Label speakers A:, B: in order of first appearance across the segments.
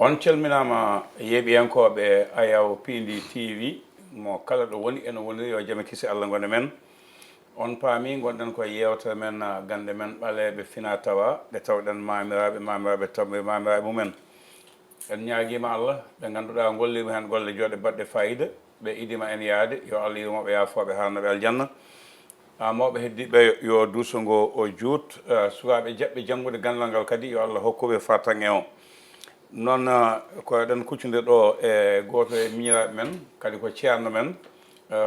A: on calminama yeeɓiyankoɓe Ayaw Pindi TV mo kala ɗo woni ene woni yo jaame kisi Allah gone men on paami gonɗen koye yewtere men gande men ɓaleɓe fina tawa ɓe tawɗen mamiraɓe tawɓe mamiraɓe mumen en ñaaguima Allah ɓe ganduɗa gollima hen golle jooɗe baɗɗe fayida ɓe idima en yaade yo Allah yurmoɓe yafoɓe harnaɓe aljanna mawɓe heddiɓe yo duuso ngo o juut sukaɓe jaɓɓe janggude gandal ngal kadi yo Allah hokkuɓe fartange o noon ko eɗen kuccodir ɗo e goto e miñiraɓe men kadi ko ceerno men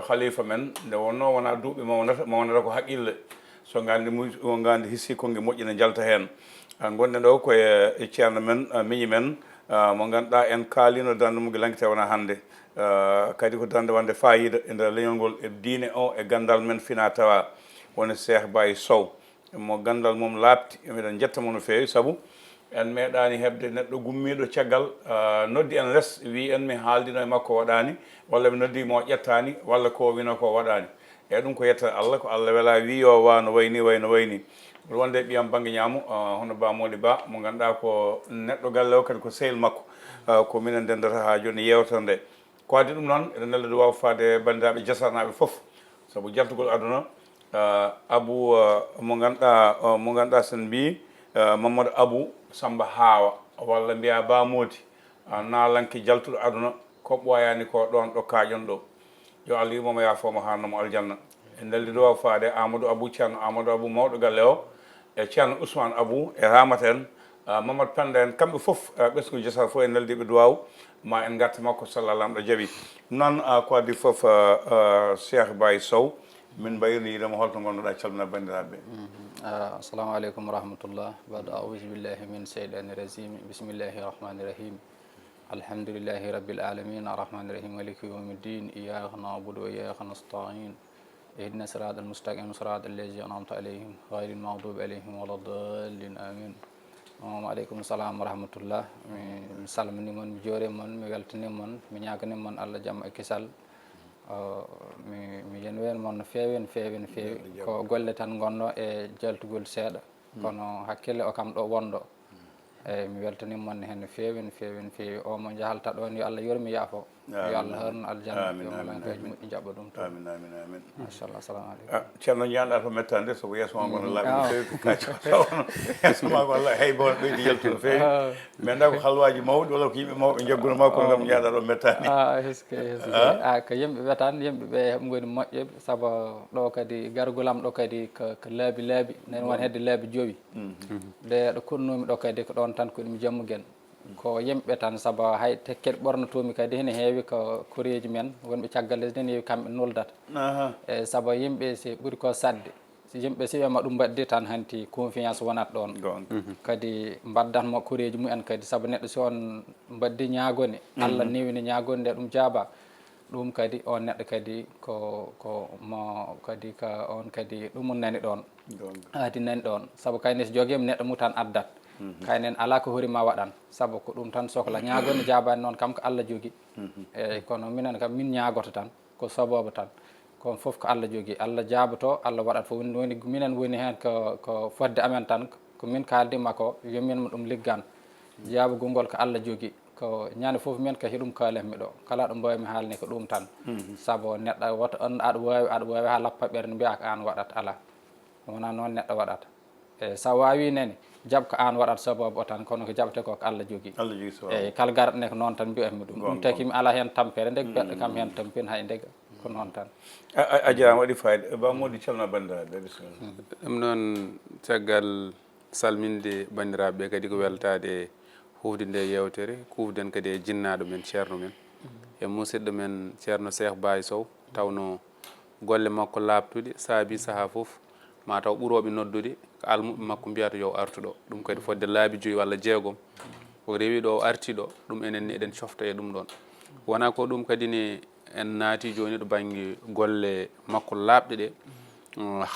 A: khalifa men nde wonno wona duuɓi mawnata ko haqqille so gandi hissi kongue moƴƴine jalta hen gonɗen ɗo koye ceerno men miñi men mo ganduɗa en kaalino dande mum langte wona hande kadi ko dande wande fayida e nder leñol ngol e diine o e gandal men fina tawa woni Cheikh Baye Sow mo gandal mum labti miɗen jettamo no fewi saabu en meeɗani hebde neɗɗo gummiɗo caggal noddi en less wi en mi haaldino e makko waɗani walla mi noddimo ƴettani walla ko wino ko waɗani e ɗum ko yetta Allah ko Allah wela wi yo wa no wayni wonde ɓiyam banggue ñaamu hono Ba Mody Ba mo ganduɗa ko neɗɗo galle o kadi ko sehil makko ko minen dendata ha joni yewtere nde ko adi ɗum noon eɗen nelda wawa fade bandiraɓe jasarnaɓe foof saabu jaltugol aduna Abou mo ganduɗa sen mbi Mamadou Abou Samba Hawa walla mbiya Ba Mody nalanke jaltuɗo aduna ko ɓoyani ko ɗon ɗo kaƴon ɗo yo Allah yurmomo yafomo harnamo aljanna en neldi ɗo wawa fade Amadou Abou ceerno Amadou Abou mawɗo galle o e ceerno Ousmane Abou e Ramata en Mamadou Penda en kamɓe foof ɓesgu jasar fof en neldiɓe duwaw ma en garta makko sallallah ɗo jaaɓi noon ko adi foof Cheikh Baye Sow min mbayrini yidemo holto gonnoɗa calmina bandiraɓe
B: assalamu aleykum wa rahmatullah ba'da a'udhu billahi min shaytanir rajim bismillahir rahmanir rahim alhamdulillahi rabbil alamin arrahmanir rahim maliki yawmiddin iyyaka na'budu wa iyyaka nasta'in ihdina siratal mustaqim siratal ladzina an'amta alayhim ghayril maghdubi alayhim waladdallin amin aleykum salam wa rahmatullah mi salminimon mi joorima mon mi weltanimon mi ñaganimon Allah jaam e kisal mi yenwen mon no feewi no feewi ko golle tan gonno e jaltugol seeɗa kono hakkille o kam ɗo wonɗo eyyi mi weltanimon hen no feewi o mo jahalta ɗon yo Allah yurmi yaafo yo Allah harnu aljanna yo malaikaji moƴƴi jaɓɓa ɗum to
A: amin
B: machallah assalamu aleykum
A: ceerno ñaɗa to mettande sabu yeeso ma gono laaɓi no fewi ko kacco tawno yeeso ma gono hay bo ɓeydi yaltu no fewi mais nda ko halwaji mawɗi walla ko yimɓe mawɓe jagguno ma kono gam ñaɗa ɗo mettani
B: heske ko yimɓe wetan yimɓeɓe heɓe goni moƴƴeɓe saabu ɗo kadi gargulam ɗo kadi ko laabi nani won hedde laabi 5 nde ɗo kunnumi ɗo kadi ko ɗon tan ko ɗum jammuguen ko yimɓe tan saabu hay tekkeɗe ɓornotomi kadi hene heewi ko koreji men wonɓe caggal lesdi ne heewi kamɓe noldata e saabu yimɓe si ɓuuri ko sadde si yimɓe si wiyama ɗum mbaddi tan hanti confiance wonat ɗon kadi mbaddatmo koreji mumen kadi saabu neɗɗo si on mbaddi ñagone Allah newini ñagone nde ɗum jaaba ɗum kadi on neɗɗo kadi ko mo kadi ka on kadi ɗum nani ɗon aadi nani ɗon saabu kayne so joguima neɗɗo mu tan addat kaynen ala ko hoorima waɗan saabu ko ɗum tan sohla ñagonde jabani noon kam ko Allah jogui eyyi kono minen kam min ñagoto tan ko sababu tan kon foof ko Allah jogui Allah jaaboto Allah waɗat fof woni minen woni hen ko fodde amen tan ko min kaldima ko yominmo ɗum liggan jaabugol ngol ko Allah jogui ko ñande foof min ko heɗum kalanmi ɗo kala ɗo mbawmi haalni ko ɗum tan saabu neɗɗo woto on aɗa wawi ha lappa ɓerde mbiya ko an waɗat ala wona noon neɗɗo waɗata e sa wawi nene jaab ko an waɗat sababu o tan kono ko jaɓete ko Allah jogui eyyi kala garɗane ko noon tan mbiyatmi ɗum taki mi ala hen tampere ndeg beɗɗo kam hen tampin hay ndeg ko noon tan
A: a jarama waɗi fayida Ba Mody calmina bandiraɓe bisimilla
C: ɗum noon caggal salminde bandiraɓeɓe kadi ko weltade hufde nde yewtere kufden kadi e jinnaɗo men ceerno men e musidɗo men ceerno Cheikh Baye Sow tawno golle makko labtude saabi saaha foof mataw ɓuroɓe noddude ko almuɓe makko mbiyata yo artu ɗo ɗum kadi fodde laabi 5 walla 6 o rewi ɗo o arti ɗo ɗum enen ni eɗen cofta e ɗum ɗon wona ko ɗum kadi ne en naati joni ɗo banggue golle makko labɗe ɗe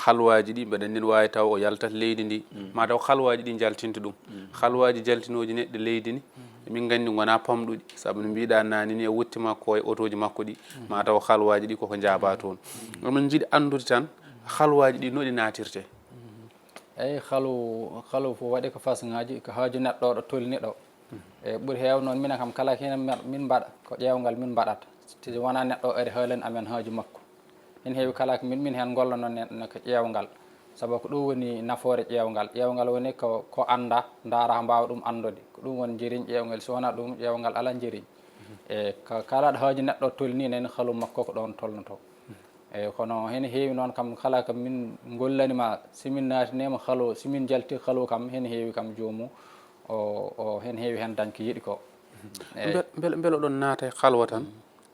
C: halwaji ɗi mbeɗa nden wawi taw o yaltat leydi ndi mataw halwaji ɗi jaltinta ɗum halwaji jaltinoji neɗɗo leydi ni min gandi gona pamɗuɗi saabu no mbiɗa nani ni e wutti makko e auto ji makko ɗi mataw halwaji ɗi koko jaaba toon omin jiiɗi andude tan halwaji ɗi noɗi natirte
B: eyyi halu fo waɗi ko façon ngaji ko haaju neɗɗo ɗo tolni ɗo e ɓuri heew noon minen kam kala hene min mbaɗa ko ƴeewgal min mbaɗata ti wona neɗɗo ari haalen amen haaju makko hen heewi kala ko min hen golla noon neɗɗo ko ƴeewgal sabu ko ɗum woni nafoore ƴeewgal woni ko anda ndaara ha mbawa ɗum andude ko ɗum woni njeriñ ƴeewgal so wona ɗum ƴeewgal ala njeriñ e kala ɗo haaju neɗɗo tolni nene halu makko ko ɗon tolnoto eyyi kono hen heewi noon kam kala ko min gollanima simin natinima haalo simin jalti haalo kam hen heewi kam jomum o hen heewi hen dañ ko yiiɗi ko
C: beele oɗon naata e halwa tan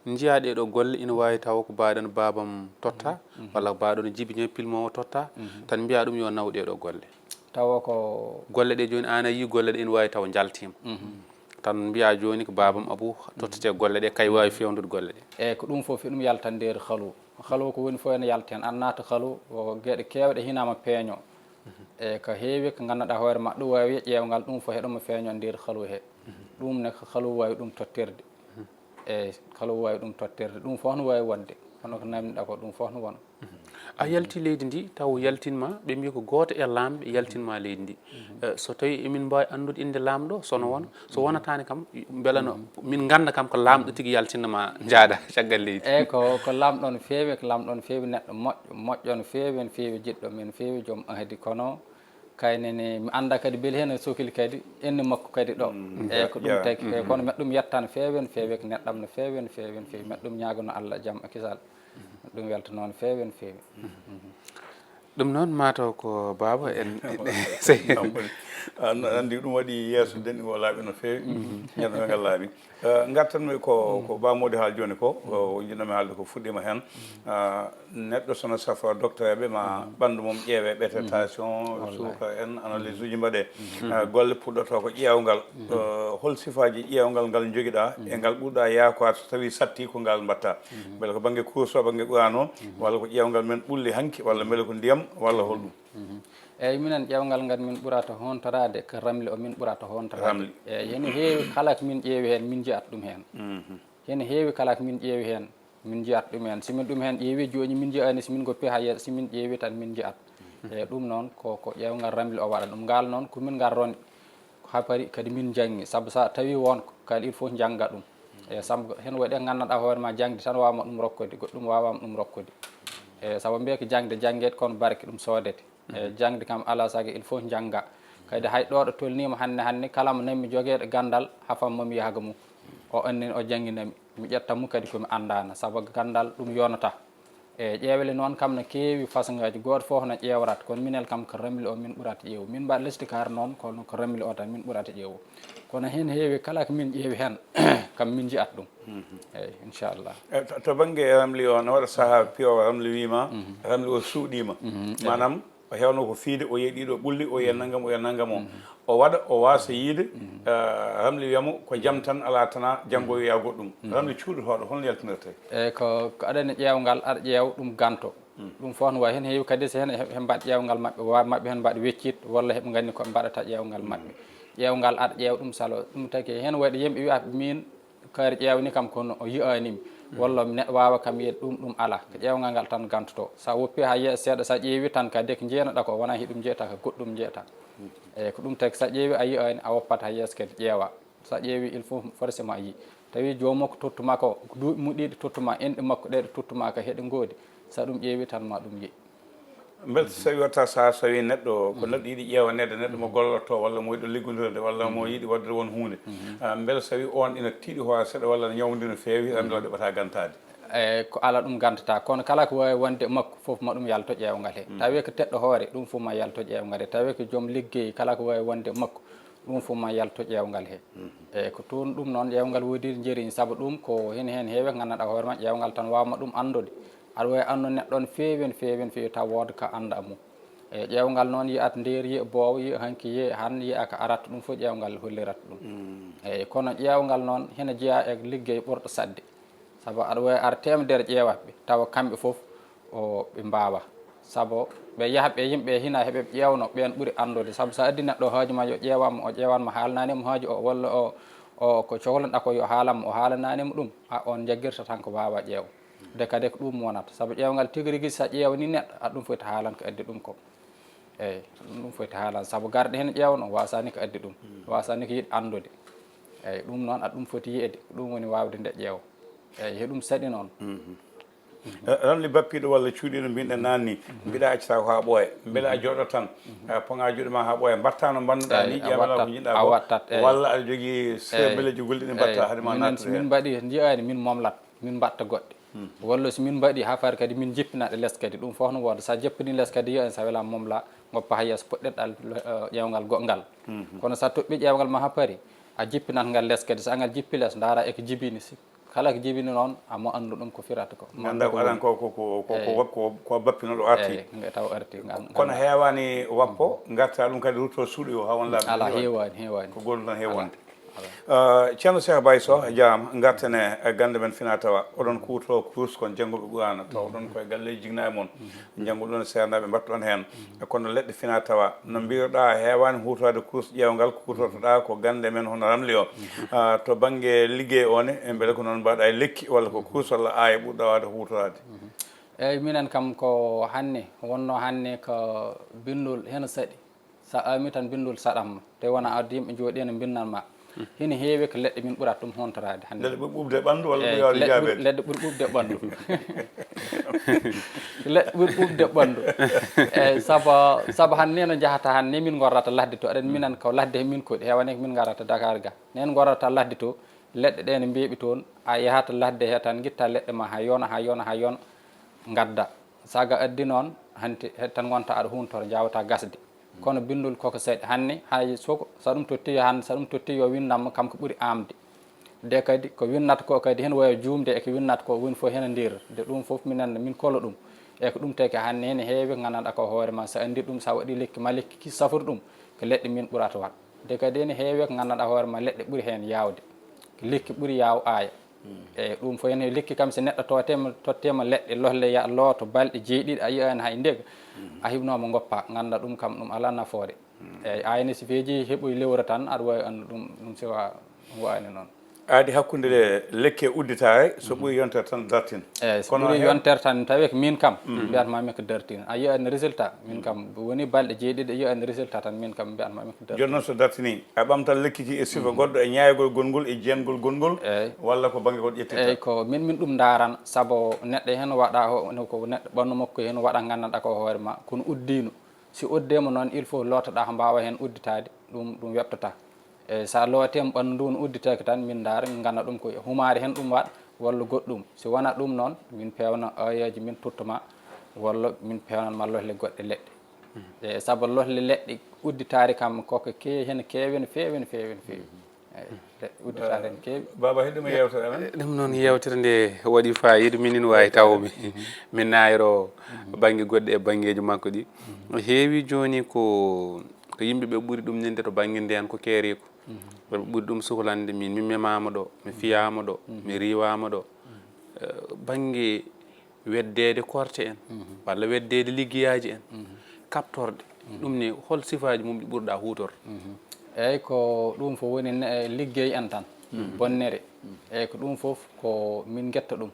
C: jiiya ɗeɗo golle ina wawi taw ko baɗen babam totta walla baɗono jibiñe pilmo o totta tan mbiya ɗum yo naw ɗeɗo golle
B: tawa ko
C: golle ɗe joni an a yi golle ɗe ina wawi taw jaltima tan mbiya joni ko babam Abou tottate golle ɗe kay wawi fewnude golle ɗe
B: eyyi ko ɗum foof ɗum yalta nder haalo ko woni fof ene yalta hen an naata haalo o gueɗe kewɗe hinama peeño e ko heewi ko ganduɗa hoore ma ɗum wawi ƴeewgal ɗum fof heɗoma feeño nder haalo he ɗum ne ko haalo wawi ɗum tottirde eyyi haalo wawi ɗum tottirde ɗum fof no wawi wonde hono ko namdiɗa ko ɗum fof no wona
C: a yalti leydi ndi taw yaltinma ɓe mbi ko goto e lamɓe yaltinma leydi ndi so tawi emin mbawi andude inde lamɗo sono wona so wonatani kam beela no min ganda kam ko lamɗo tigui yaltinnoma jaada caggal leydi
B: eyyi ko lamɗo no feewi neɗɗo moƴƴo no feewi jiɗɗo men feewi joom ahdi kono kaynene mi anda kadi beeli hen sohli kadi enne makko kadi ɗo eyyi ko ɗum tagi eyyi kono meɗɗum yetta no feewi ko neɗɗam no feewi meɗɗum ñagono Allah jaam e kisal ɗum welta noon feewi
C: ɗum noon mataw ko baba en
A: andi ɗum waɗi yeeso denɗi o laaɓi no feewi ñande men ngal laaɓi gartanmi ko bamode haal joni ko jinnomi haalde ko fuɗɗima hen neɗɗo sono safa docteur ɓe ma ɓandu mum ƴeewe ɓete tension suuka en analyse uji mbaɗe golle puɗɗoto ko ƴeewgal hol sifaji ƴeewgal ngal joguiɗa e ngal ɓurɗa yakoade so tawi satti ko ngal mbatta beele ko banggue course o banggue ɓuurano walla ko ƴeewgal men ɓulli hanki walla beele ko ndiyam walla holɗum
B: eyyi minen ƴeewgal ngal min ɓurata hontorade ko ramli o min ɓurata hontorade eyyi hen heewi kala ko min ƴeewi hen min jiyat ɗum hen hen heewi kala ko min ƴeewi hen min jiyat ɗum hen simin ɗum hen ƴeewi joni min jiyani simin goppi ha yeeso simin ƴeewi tan min jiyat eyyi ɗum noon ko ƴeewgal ramli o waɗa ɗum ngal noon komin garrone ha paari kadi min janggi saabu sa tawi wonko kadi il faut jangga ɗum eyyi saabu hen waɗi gandanɗa hoore ma jangde tan wawma ɗum rokkude goɗɗum wawama ɗum rokkude eyyi saabu mbiya ko jangguede kono barke ɗum soodete eyyi jangde kam ala saago il faut jangga kadi hay ɗo ɗo tolnima hannde kala mo nammi jogueɗo gandal hafammami yaaga mum o annene o jangguinami mi ƴettanmo kadi komi andana saabu gandal ɗum yonata eyyi ƴeewele noon kam no keewi façon ngaji goto foof no ƴewrata kono minel kam ko ramli o min ɓurata ƴeewu min mbaɗa lestikar noon kono ko ramli o tan min ɓurata ƴeewu kono hen heewi kala ko min ƴeewi hen kam min jiyat ɗum eyyi inchallah
A: to banggue ramli o no waɗa saaha piyowo ramli wima ramli o suuɗima manam o hewno ko fiide o yeeɗiɗo ɓulli o yiya naggam o waɗa o wasa yiide ramli wiyamo ko jaam tan ala tana janggo wiya goɗɗum ramli cuuɗotoɗo holno yaltinirte
B: eyyi ko aɗani ƴeewgal aɗa ƴeew ɗum ganto ɗum fof no wawi hen heewi kadi so hen he mbaɗ ƴeewgal mabɓe hen mbaɗa weccit walla heeɓe gandi ko mbaɗata ƴeewgal mabɓe ƴeewgal aɗa ƴeew ɗum salo ɗum tagi hen waɗi yimɓe wiya min kaari ƴeewni kam kono o yiyanimi walla neɗɗo wawa kam yiyde ɗum ala ko ƴeewgal ngal tan gantoto sa woppi ha yeeso seeɗa sa ƴeewi tan kadi ko jeenaɗa ko wona hiɗum jeeyata ko goɗɗum jeeyata eyyi ko ɗum tagi sa ƴeewi a yiyani a woppat ha yeeso kadi ƴeewa sa ƴeewi il faut forcément yi tawi jomum ko tottuma ko duuɓi mum ɗiɗi tottuma enɗe makko ɗe ɗe tottuma ko heeɗe goodi sa ɗum ƴeewi tan ma ɗum yeeyi
A: beele so tawi watta sa tawi neɗɗo ko neɗɗo yiiɗi ƴeewanede neɗɗo mo gollotto walla mo yiiɗo liggodirde walla mo yiiɗi wadde won hunde beele so tawi on ina tiiɗi hoore seeɗa walla ne ñawdi no feewi ramli o ɗeɓata gantade
B: eyyi ko ala ɗum gantata kono kala ko wawi wonde makko foof ma ɗum yalto ƴeewgal he tawi ko teɗɗo hoore ɗum fof ma yalto ƴeewgal he tawi ko joom ligguey kala ko wawi wonde makko ɗum fof ma yalto ƴeewgal he eyyi ko toon ɗum noon ƴeewgal woodi jeeriñ saabu ɗum ko hen heewi ko gandanɗa hoore ma ƴeewgal tan wawma ɗum andude aɗa wawi andude neɗɗo no feewi taw wooda ka anda mum eyyi ƴeewgal noon yiyat nder yiya boowo yiya hanki yiya han yiya ko arata ɗum fof ƴeewgal hollirata ɗum eyyi kono ƴeewgal noon hene jeeya e ligguey ɓurɗo sadde saabu aɗa wawi ar temedere ƴeewatɓe tawa kamɓe foof ɓe mbawa saabu ɓe yaaha ɓe yimɓe hina heeɓe ƴeewno ɓen ɓuuri andude saabu sa addi neɗɗo haaju ma yo ƴeewama o ƴeewanma haalananimo haaju o walla o ko cohlunoɗa ko yo haalanma o haalananimo ɗum on jagguirta tan ko wawa ƴeew de kadi ko ɗum wonata saabu ƴeewgal tigui rigui sa ƴeewani neɗɗo aɗa ɗum foti haalan ko addi ɗum ko eyyi ɗum foti haalan saabu garɗo hen ƴeewno wasani ko addi ɗum wasani ko yiiɗi andude eyyi ɗum noon aɗa ɗum foti yiide ɗum woni wawde nde ƴeewa eyyi heɗum saɗi noon
A: ramli bappiɗo walla cuuɗiɗo mbinɗen nanni mbiɗa accata ko ha ɓooya beele a jooɗo tan ponga juuɗe ma ha ɓooya mbatta no mbannuɗa ni ƴeewala ko jiɗɗa ko walla aɗa jogui sebeleji golɗi ɗi mbatta haade ma nattude
B: min mbaɗi jiyani min momlat min mbatta goɗɗe walla so min mbaɗi ha fari kadi min jippinaɗe less kadi ɗum fof no wooda sa jeppini less kadi yiya sa welama momla goppa ha yeeso poɗɗeɗal ƴewgal goɗgal kono sa toɓɓi ƴewgal ma ha paari a jippinat ngal less kadi so angal jippi less daara eko jibini kala ko jibini noon amo andu ɗum ko firata ko
A: ganda ko aɗan ko bappinoɗo arti
B: taw arti
A: kono heewani wappo garta ɗum kadi rutto suuɗi o ha won laaɓi
B: ala heewani
A: ko goɗɗum tan heewonde ceerno Cheikh Baye Sow a jarama gartene gande men Fina Tawa oɗon kuuto course kon janggoɓe Qur'ana taw ɗon koye galleji jignayi moon janggo ɗon sernaɓe mbattoɗon hen kono leɗɗe Fina Tawa no mbiruɗa hewani hutade course ƴewgal kutotoɗa ko gande men hono ramli o to banggue liggey one beele ko noon mbaɗa e lekki walla ko course walla aya ɓurɗa wawde hutorade
B: eyyi minen kam ko hannde wonno hannde ko bindol heno saɗi sa ami tan bindol saɗatma te wona addi yimɓe jooɗi ene binnanma hene heewi ko leɗɗe min ɓurat ɗum hontorade hannde
A: leɗɗe ɓuuri ɓuɓde ɓanndu walla ɓuuri yawde jaabede
B: leɗɗe ɓuuri ɓuɓde ɓanndu leɗɗe ɓuuri ɓuɓde ɓanndu eyyi saabu hannde no jahata hannde min gorrata ladde to aɗen minen ko ladde min koɗi heewani ko min garata Dakar ga nen gorrata ladde to leɗɗe ɗe ne mbeeɓi toon a yahata ladde he tan guitta leɗɗe ma ha yona gadda saga addi noon hanti tan gonta aɗa huntoro jawata gasde kono bindol koko saɗi hannde hay soko sa ɗum totti hannde sa ɗum totti yo winnama kam ko ɓuuri amde de kadi ko winnata ko kadi hen wawi juumde eko winnata ko woni fof hen nder de ɗum foof minen min kolo ɗum e ko ɗum teki hannde hen heewi gandanɗa ko hoore ma sa andi ɗum sa waɗi lekki ma lekki ki safori ɗum ko leɗɗe min ɓurata wat de kadi ene heewi ko gandanɗa hoore ma leɗɗe ɓuuri hen yawde lekki ɓuuri yaw aya eyyi ɗum fof hen lekki kam so neɗɗo tottema leɗɗe lohle ya looto balɗe jeeɗiɗi a yiyani hay ndega a hibnoma goppa ganda ɗum kam ɗum ala nafoore eyyi ayne so feeji heeɓoy lewra tan aɗa wawi andu ɗum siwa wani noon
A: aadi hakkude lekke udditare so ɓuuri yontere tan dartin
B: eyyi so ɓuuri yontere tan tawi ko min kam mbiyatmami ko dartina a yiyani résultat min kam woni balɗe jeeɗiɗi a yiyani résultat tan min kam mbiyatmami ko dartina
A: joni noon so dartini a ɓamtan lekki ki e sifa goɗɗo e ñaygol gongol e jeengol gongol walla ko banggue goɗɗo ƴettitta
B: eyyi ko min ɗum daran saabu neɗɗo hen waɗa ko neɗɗo ɓandu makko hen waɗa gandanɗa ko hoore ma kono uddino si uddema noon il faut lotoɗa ko mbawa hen udditade ɗum webtata eyyi sa lootema ɓandu ndu no udditaki tan min daara min ganda ɗum ko humare hen ɗum waɗa walla goɗɗum si wona ɗum noon min pewna ayaji min tottuma walla min pewnanma lohle goɗɗe leɗɗe eyyi saabu lohle leɗɗe udditare kam koko hen keewi no feewi no feewi no feewi eyyi leɗɗe udditare hen keewi
A: baba heɗima yewtere amen
C: ɗum noon yewtere nde waɗi fayida minin wawi tawmi min nayro banggue goɗɗe e banggueji makko ɗi heewi joni ko yimɓeɓe ɓuuri ɗum ninde to banggue nden ko keeri ko ɓeɓe ɓuuri ɗum suhlande min memama ɗo mi fiyama ɗo mi riwama ɗo banggue weddede korte en walla weddede liggueyaji en kaɓtorde ɗum ni hol sifaji mum ɗi ɓurɗa hutor
B: eyyi ko ɗum fof woni liggey en tan bonnere eyyi ko ɗum foof ko min guetta ɗum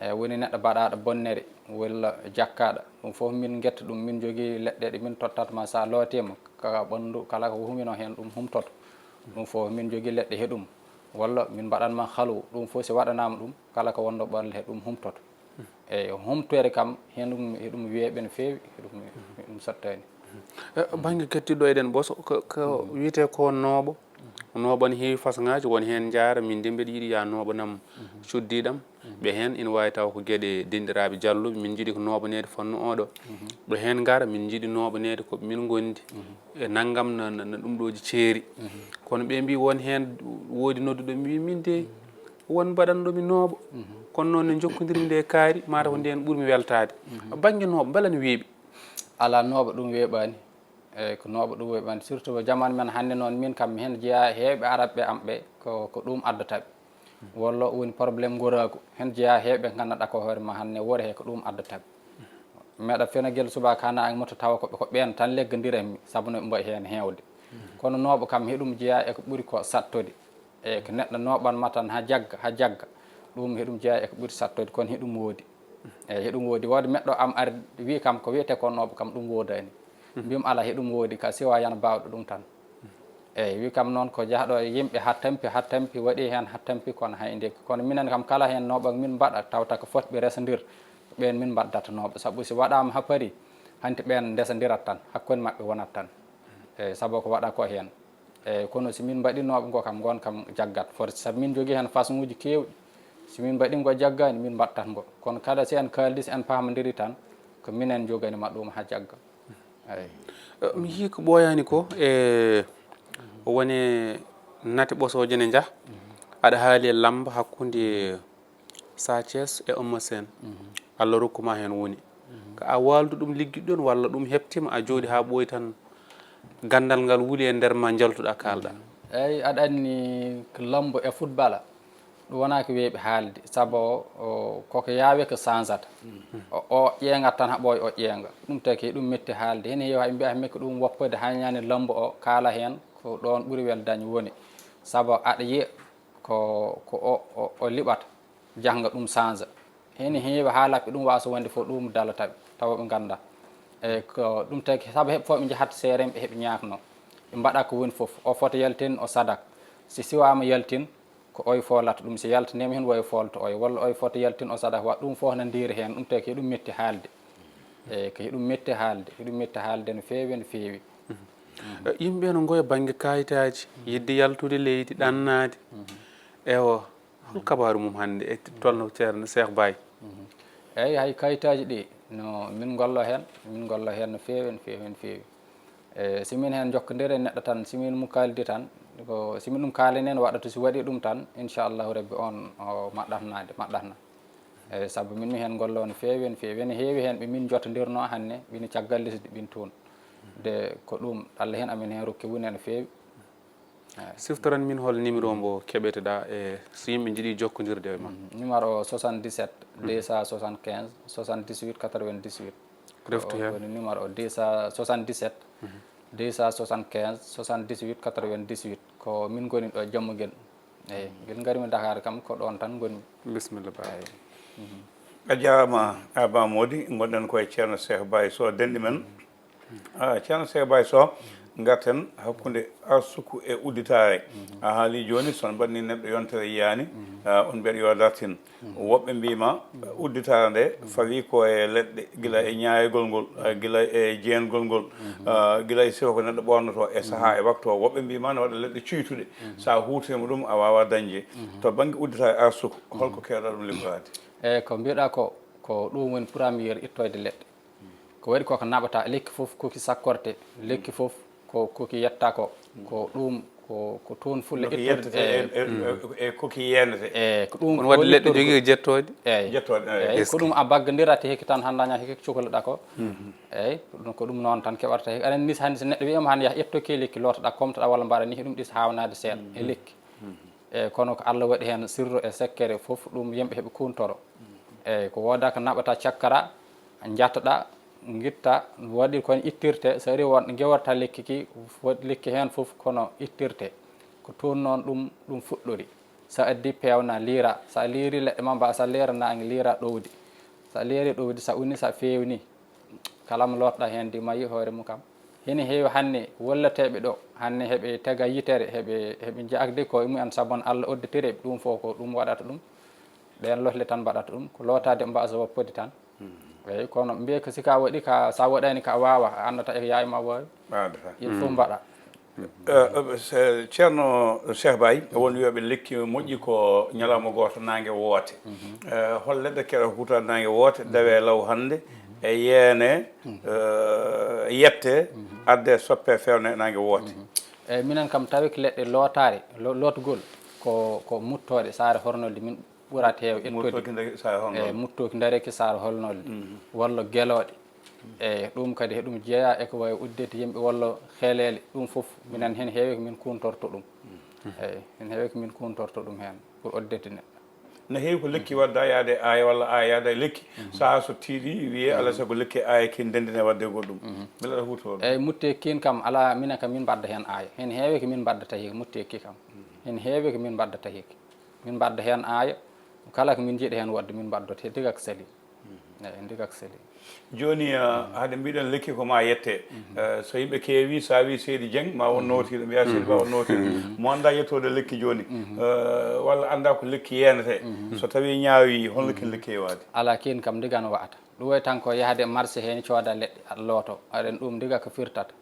B: eyyi woni neɗɗo mbaɗaɗo bonnere walla jakkaɗo ɗum foof min guetta ɗum min jogui leɗɗe ɗe min tottatma sa lootima ka ɓandu kala ko humino hen ɗum humtoto ɗum fof min jogui leɗɗe heɗum walla min mbaɗanma haalowo ɗum fof si waɗanama ɗum kala ko wonɗo ɓandu he ɗum humtoto eyyi humtoire kam hen heɗum weeɓe no feewi ɗum sottani
C: banggue kettiɗo eɗen ɓooso ko wiyete ko nooɓo nooɓo ne heewi façon ngaji woni hen jaara min de mbeɗa yiiɗi ya nooɓanam cuddiɗam ɓe hen ina wawi taw ko gueɗe denɗiraɓe jalluɓe min jiiɗi ko nooɓanede fannu oɗo ɓe hen gara min jiiɗi nooɓanede koɓe min gondi e naggam no ɗum ɗoji ceeri kono ɓe mbi won hen woodi nodduɗo mbi min de won mbaɗanɗomi nooɓo kono noon ne jokkodirmi nde kaari mataw nden ɓuurmi weltade banggue nooɓo beela ne weeɓi
B: ala nooɓo ɗum weeɓani eyyi ko nooɓo ɗum weeɓani surtout ko jamanu men hannde noon min kam mi hen jeeya heeɓe araɓeɓe am ɓe ko ɗum addataɓe walla woni probléme gorago hen jeeya heeɓe gandanɗa ko hoore ma hannde woore he ko ɗum addataɓe meeɗa fena guel subaka hana ak moto tawa ko ɓen tan leggodirami saabu no ɓe mbayi hen hewde kono nooɓo kam heɗum jeeya eko ɓuuri ko sattode eyyi ko neɗɗo nooɓanma tan ha jagga ɗum heɗum jeeya eko ɓuuri sattode kono heɗum woodi eyyi heɗum woodi wawde meɗɗo am ar wi kam ko wiyete ko nooɓo kam ɗum wodani mbimi ala heɗum woodi ka siwa yana bawɗo ɗum tan eyyi wi kam noon ko jahɗo e yimɓe ha tampi waɗi hen ha tampi kono hay ndekki kono minen kam kala hen noɓak min mbaɗa tawta ko foti ɓe resodir ɓen min mbaddata nooɓa saabu si waɗama ha paari hanti ɓen ndesodirat tan hakkude mabɓe wonat tan eyyi saabu ko waɗa ko hen eyyi kono simin mbaɗinoɓe go kam gon kam jaggat for saabu min jogui hen façon uji kewɗi simin mbaɗi go jaggani min mbaɗtat go kono kala si en kaldi si en pamadiri tan ko minen joganima ɗum ha jagga eyyi
C: mi yii ko ɓooyani ko e woni nati ɓosoje ne jah aɗa haali e lamba hakkude Sa Thiés e Eumeu Sène Allah rokkuma hen woni ko a waldu ɗum ligguiɗon walla ɗum heptima a jooɗi ha ɓooyi tan gandal ngal wuuli e nder ma jaltuɗa kalɗa
B: eyyi aɗa anni ko lambo e football ɗum wona ko weeɓi haalde saabu koko yaawe ko changeata o ƴeegat tan ha ɓooya o ƴeega ɗum taki ɗum metti haalde hen heewi hay mbiya mekko ɗum woppode ha ñande lambo o kaala hen ko ɗon ɓuuri weldani woni saabu aɗa yiya ko o liɓata jangga ɗum change hen heewi haalaɓe ɗum wasa wonde fof ɗum dalataɓe tawa ɓe ganda eyyi ko ɗum taki saabu heeɓe fof ɓe jahat seerema ɓe heeɓe ñakno ɓe mbaɗa ko woni foof o fota yaltin o sadak si siwama yaltin ko oy folata ɗum si yaltanima hen woya folta oy walla oy fota yaltin o sadak waɗa ɗum fof ne ndiri hen ɗum taki ɗum metti haalde eyyi ko ɗum metti haalde ɗum metti haalde no feewi no feewi
C: yimɓe no goya banggue kayitaji yidde yaltude leydi ɗannade ewa hol kabaru mum hannde e tolno ceerno Cheikh Baye
B: eyyi hay kayitaji ɗi no min gollo hen no feewi no feewi no feewi e simin hen jokkodire e neɗɗo tan simin mum kaldi tan ko simin ɗum kalani en waɗata si waɗi ɗum tan inchallahu rabbi on o maɗɗatna eyyi saabu min mi hen gollo no feewi no feewi ene heewi hen ɓe min jotodirno hannde woni caggal lesdi ɓin toon de ko ɗum Allah hen amin hen rokki woni no feewi
C: siftoran min hol numéro mbo keɓeteɗa e so yimɓe jiiɗi jokkodirde e ma
B: numéro 77 275 78 98
C: reftu hen
B: woni numéro 277 275 78 98 ko min goni ɗo Diammuguel eyyi guel garimi Dakar kam ko ɗon tan gonmi
C: bisimilla Ba
A: a jarama Aba Mody gonɗen koye ceerno Cheikh Baye Sow denɗi men ceerno Cheikh Baye Sow garten hakkude arsuku e udditare a haali joni son mbanni neɗɗo yontere yiyani on mbiyaɗa yo dartin woɓɓe mbima udditare nde fawi ko e leɗɗe guila e ñayigol ngol guila e jeengol ngol guila e sifa ko neɗɗo ɓornoto e saaha e waktu o woɓɓe mbima ne waɗa leɗɗe cuytuɗe sa huutima ɗum a wawa dañde to banggue udditare arsuku holko kewɗa ɗum liggorade
B: eyyi ko mbiɗa ko ɗum woni premiére ittoyde leɗɗe ko waɗi koko naɓata lekki foof koki sakkorte lekki foof ko koki yetta ko ɗum ko toon fulle
A: ittorde e koki yenete
B: eyyi ko ɗum
C: on waɗi leɗɗe jogui ko jettode
B: eyyi
A: jettode
B: eyyi ko ɗum a baggodirate hekki tan han daña hekki cukalɗa ko eyyi ko ɗum noon tan keɓata hekki aɗa andi hannde so neɗɗo wiyama hannde yaah ƴettoke lekki lotoɗa comtoɗa walla mbaɗa ni ɗum ɗis hawnade seeɗa e lekki eyyi kono ko Allah waɗi hen sirru e sekkere foof ɗum yimɓe heeɓe kuntoro eyyi ko woda ko naɓata cakkara jattoɗa guitta waɗi kono ittirte so ari wonɗo guewarta lekki ki waɗi lekki hen foof kono ittirte ko toon noon ɗum fuɗɗori sa addi pewna liira sa liiri leɗɗe ma mba sa leera nangue liira ɗowdi sa leeri ɗowdi sa unni sa fewni kala mo lotɗa hen di mayi hoore mum kam hene heewi hannde wallateɓe ɗo hannde heeɓe tega yitere heeɓe jagde ko mumen saabon Allah odditire ɗum fof ko ɗum waɗata ɗum ɓen lohle tan mbaɗata ɗum ko lotade mbasa woppode tan eyyi kono mbiye ko sika waɗi ka sa waɗani ka wawa a andata e yayma wawi il faut mbaɗa
A: ceerno Cheikh Baye won wiyoɓe lekki moƴƴi ko ñalawma goto nangue woote hol leɗɗe keɗa hutade nangue woote dawe law hannde e yeene yette adde soppe fewne nangue woote
B: eyyi minen kam tawi ko leɗɗe lotare lotgol ko muttode saare hornolde min ɓuurata heew ettodeeyi muttoki dareki saara holnolde walla gueloɗe eyyi ɗum kadi heɗum jeeya eko wawi uddide yimɓe walla heelele ɗum foof minen hen heewi komin kuntorto ɗum eyyi hen heewi komin kuntorto ɗum hen pour oddede neɗɗo
A: no heewi ko lekki wadda yaade aya walla aya yaada e lekki saha so tiiɗi wiye alay saago lekki aya kin ndendine wadde goɗɗum beele aɗa huutor
B: eyyi muttekin kam ala minen kam min mbadda hen aya hen heewi komin mbaddata hiki muttekki kam hen heewi komin mbaddata hiki min mbadda hen aya kala ko min jiiɗi hen wadde min mbaddoto diga ko saali eyyi diga ko saali
A: joni hade mbiɗen lekki ko ma yette so yimɓe keewi sa wi Seydi Dieng ma won notiɗo mbiya Seydi Ba won notiɗo mo anda yettode lekki joni walla anda ko lekki yenete so tawi ñaawi holno kin lekki yewade
B: ala kin kam ndiga no wa'ata ɗum way tan ko yahde marché hen cooda leɗɗe aɗa looto aɗen ɗum ndiga ko firtata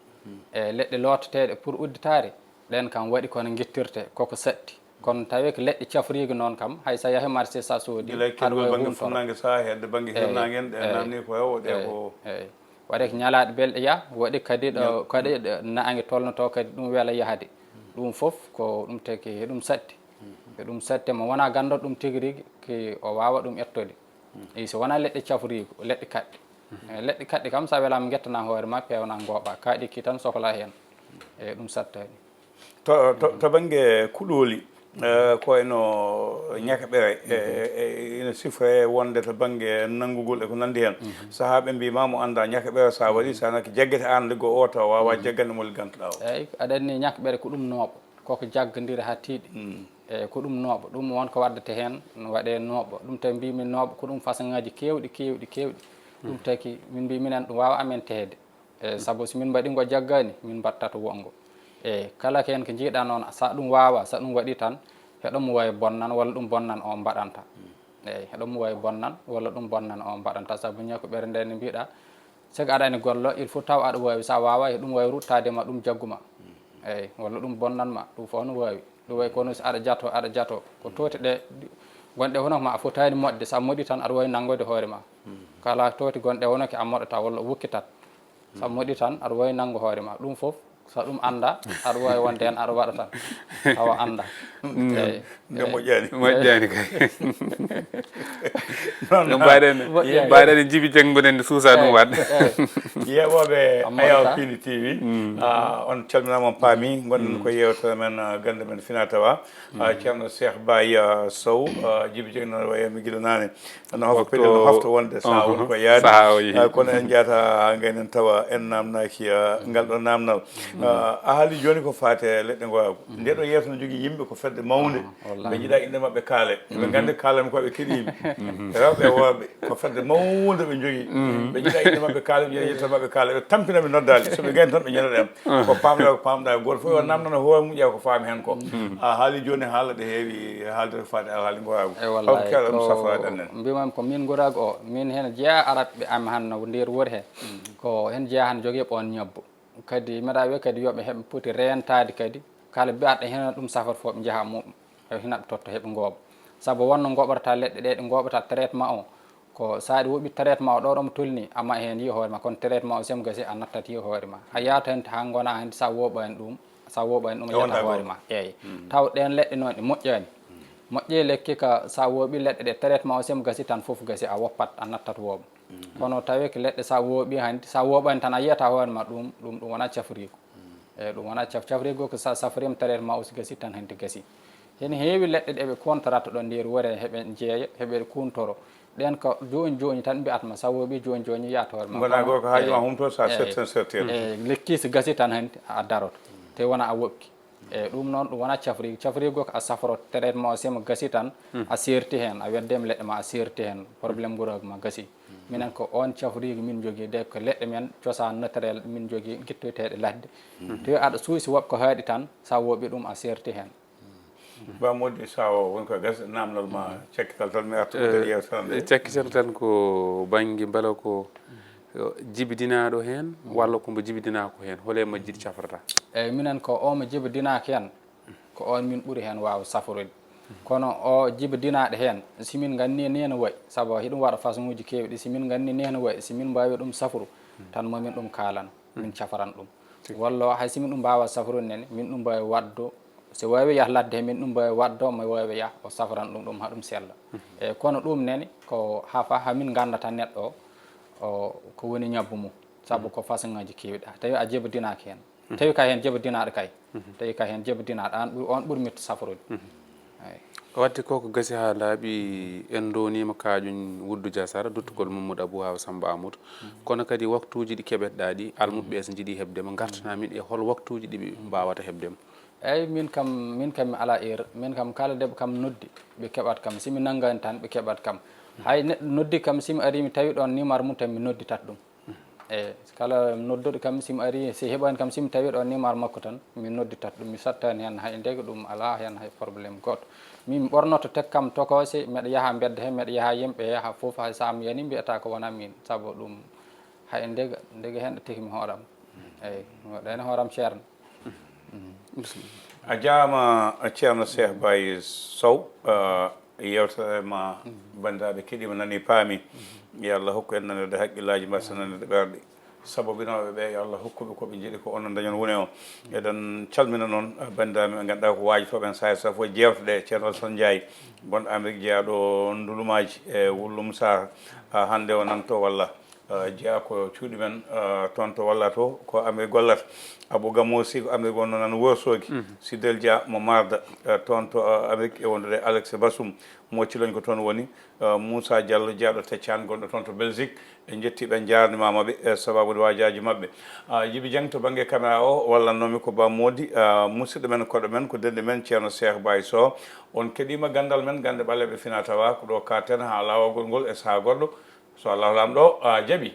B: e leɗɗe loototeɗe pour udditare ɗen kam waɗi kono guittirte koko satti kono tawi ko leɗɗe cafrigo noon kam hay sa yahi marché sa soodi
A: gila kelgol banggue funnague sa hedde banggue hirnague en ɗe namni ko hewɗe ko
B: eyyi waɗi ko ñalaɗe belɗe ya waɗi kadi ɗo kadi naangue tolnoto kadi ɗum weela yahde ɗum foof ko ɗum taki ɗum satti e ɗum satti mo wona gandoɗo ɗum tigui rigui ki o wawa ɗum ettode eyi so wona leɗɗe cafrigo leɗɗe kaɗɗe leɗɗe kaɗɗe kam sa welama guettana hoore ma pewna gooɓa kaaɗiki tan sohla hen eyyi ɗum sattani
A: to banggue kuɗoli ko eno ñakaɓere ene sifre wonde to banggue nanggugol e ko nandi hen sahaɓe mbima mo anda ñakaɓere sa waɗi sa naki jaggete an liggo o taw wawa jaggande mo liggantoɗa o
B: eyyi aɗa andi ñakaɓere ko ɗum nooɓo koko jaggodira ha tiiɗi eyyi ko ɗum nooɓo ɗum wonko waddete hen no waɗe nooɓo ɗum tawi mbimi nooɓo ko ɗum façon ngaji kewɗi ɗum taki min mbi minen ɗum wawa amen tehede eyyi saabu somin mbaɗi ngo jaggani min battata wongo eyyi kala ko hen ko jiiɗa noon sa ɗum wawa sa ɗum waɗi tan heɗomo wawi bonnan walla ɗum bonnan o mbaɗanta eyyi heɗomo wawi bonnan walla ɗum bonnan o mbaɗanta saabu ñakaɓere nde no mbiɗa siko aɗa ene gollo il faut taw aɗa wawi sa wawa e ɗum wawi ruttadema ɗum jagguma eyyi walla ɗum bonnanma ɗum fof no wawi ɗum way kono so aɗa jaato ko toti ɗe gonɗe hono ma a fotani moƴde sa moɗi tan aɗa wawi nanggode hoore ma kala toti gonɗe hono ke a moɗata walla wukkitat sa moɗi tan aɗa wawi nanggo hoore ma ɗum foof so ɗum anda aɗa wawi wonde hen aɗa waɗa tan tawa anda
A: nde
C: moƴƴani kay non mbaɗen Djiby Dieng mbonen suusa ɗum wadde
A: yeeɓoɓe Ayaw Pindi TV on calminama on paami gonɗen ko yewtere men gande men Fina Tawa ceerno Cheikh Baye Sow Djiby Dieng no wayi mi guiɗo nane no hoko peɗel no hafta wonde saha woni ko yaadi kono en jeyata gaynen tawa en namnaki ngal ɗo namnal a haali joni ko fate leɗɗe goyago nde ɗo yeeso no jogui yimɓe ko fedde mawde ɓe jiiɗa inde mabɓe kaale ɓe gandi kaalami koɓe keeɗimi rewɓe e worɓe ko fedde mawde ɓe jogui ɓe jiiɗa inde mabɓe kaale ɓe jiiɗa yetto mabɓe kaale ɓe tampina ɓe noddali soɓe gandi tan ɓe ñanoɗen ko pamɗa ko pamɗa goto fof yo namdano hoore mum ƴeewa ko faami hen ko a haali joni haala ɗe heewi haalde ko fate alhaali goyago holko keeɗa ɗum safrade annen
B: mbimami ko min gorago o min hen jeeya araɓe ame han no nder wuuro he ko hen jeeya han jogui ɓon ñabbo kadi mbiɗa wiya kadi yoɓe heɓe poti rentade kadi kala mbiyaɗo hen ɗum safata fof ɓe jaaha muɗum hinaɓe totta heeɓe gooɓa saabu wonno goɓata leɗɗe ɗe ɗe goɓata traitement o ko sa ɗi woɓi traitement o ɗo ɗomo tolni amma hen yi hoore ma kono traitement o sem gasi a nattat yi hoore ma a yaata hen ha gona hen sa woɓani ɗum sa woɓani ɗum yiyata hoore ma eyyi taw ɗen leɗɗe noon ɗe moƴƴani moƴƴe lekki ka sa woɓi leɗɗe ɗe traitement o sem gasi tan foof gasi a woppat a nattat wooɓa kono tawi ko leɗɗe sa woɓi hande sa woɓani tan a yiyata hoore ma ɗum wona cafrigo eyyi ɗum wona cafrigo ko sa safrima traitement o so gasi tan hende gasi hen heewi leɗɗe ɗe ɓe contrata ɗo nder wuure heɓe jeeya heɓe kuntoro ɗen ko joni tan mbiyatma sa woɓi joni yiyata hoore ma
A: gona go ko haajuma humto sa certain
B: eyyi lekki so gasi tan hende a daroto te wona a woɓki eyyi ɗum noon ɗum wona cafrigo ko a safroto traitement o sema gasi tan a serti hen a weddema leɗɗe ma a serti hen probléme gurago ma gasi minen ko on cafrigo min jogui de ko leɗɗe men cosaan naturel min jogui guittoteɗe ladde te aɗa suusi woɓ ko haaɗi tan sa woɓi ɗum a serti hen
A: ba moddi sawo woni koye gas namdal ma cekkital tan mi artude yewtere nde
C: cekkital tan ko banggue beela ko jibidinaɗo hen walla kombo jibidinako hen hole majjiɗi cafrata
B: eyyi minen ko o mo jibidinaka hen ko on min ɓuuri hen waw safrude kono o jibidinaɗo hen simin ganni ni no wayi saabu hiɗum waɗa façon uji kewɗi simin ganni ni no wayi simin mbawi ɗum safru tan momin ɗum kalana min cafaran ɗum walla hay simin ɗum mbawa safrude nene min ɗum mbawi waddo so wawi yaah ladde he min ɗum mbawi waddo mo wawi yaah o safran ɗum haɗum sella eyyi kono ɗum nene ko hamin gandata neɗɗo o ko woni ñabbu mum saabu ko façon ngaji kewɗi tawi a jebodinaka hen tawi ka hen jebodinaɗo kay tawi ka hen jebodinaɗo on ɓuuri mitta safrude eyyi
C: wadde koko gasi ha laaɓi en donima kaƴum Wuddu Dia Sara duttugol Mamadou Abou Hawa Samba Amadou kono kadi waktuji ɗi keɓeteɗa ɗi almuɓeɓe so jiiɗi heɓdema gartanamin e hol waktuji ɗi ɓe mbawata heɓdema
B: eyyi min kam mi ala heure min kam kala deeɓo kam noddi ɓe keɓat kam simi nanggani tan ɓe keɓat kam hay neɗɗo noddi kam simi ari mi tawi ɗon numéro mum tan mi nodditat ɗum eyyi kala nodduɗo kam simi ari si heɓani kam simi tawi ɗon numéro makko tan mi nodditat ɗum mi sattani hen hay ndege ɗum ala hen hay probléme goto min mi ɓornoto tek kam tokose mbeɗa yaaha bedda he mbeɗa yaaha yimɓe yaaha foof hay sa mi yani mbiyata ko wona min saabu ɗum hay ndega hen ɗo tekimi hooram eyyi waɗani hooram ceerno
A: a jaama ceerno Cheikh Baye Sow yewtere ma bandiraɓe keeɗima nani paami yo Allah hokku en nanirde haqqillaji mbaɗa nanirde ɓerɗe sabobinoɓe ɓe yo Allah hokkuɓe koɓe jiiɗi ko onon dañon wone o eɗen calmina noon bandiraɓe ɓe ganduɗa ko wajitoɓe en saaha saaha fof jewteɗe ceerno Alassane Ndiaye gonɗo Amérique jeeyaɗo ndulumaji e Wullum Sarr hande o nanto walla jeeya ko cuuɗi men toon to walla to ko Amérique gollata Abou Gamo si ko Amérique wonno nan Wourossogui Sidel Dia mo Marda toon to Amérique e wondude Alex Bassoum mo Ciloñ ko toon woni Moussa Diallo jeeyaɗo Teccane gonɗo toon to Belgique e jettiɓe jarnimamaɓe e sababude wajaji mabɓe Djiby Dieng to banggue caméra o wallannomi ko Ba Modi musidɗo men koɗo men ko denɗi men ceerno Cheikh Baye Sow on keeɗima gandal men gande ɓaleɓe fina tawa ko ɗo katen ha lawol ngol e saaha goɗɗo so Allah lamɗo Djiby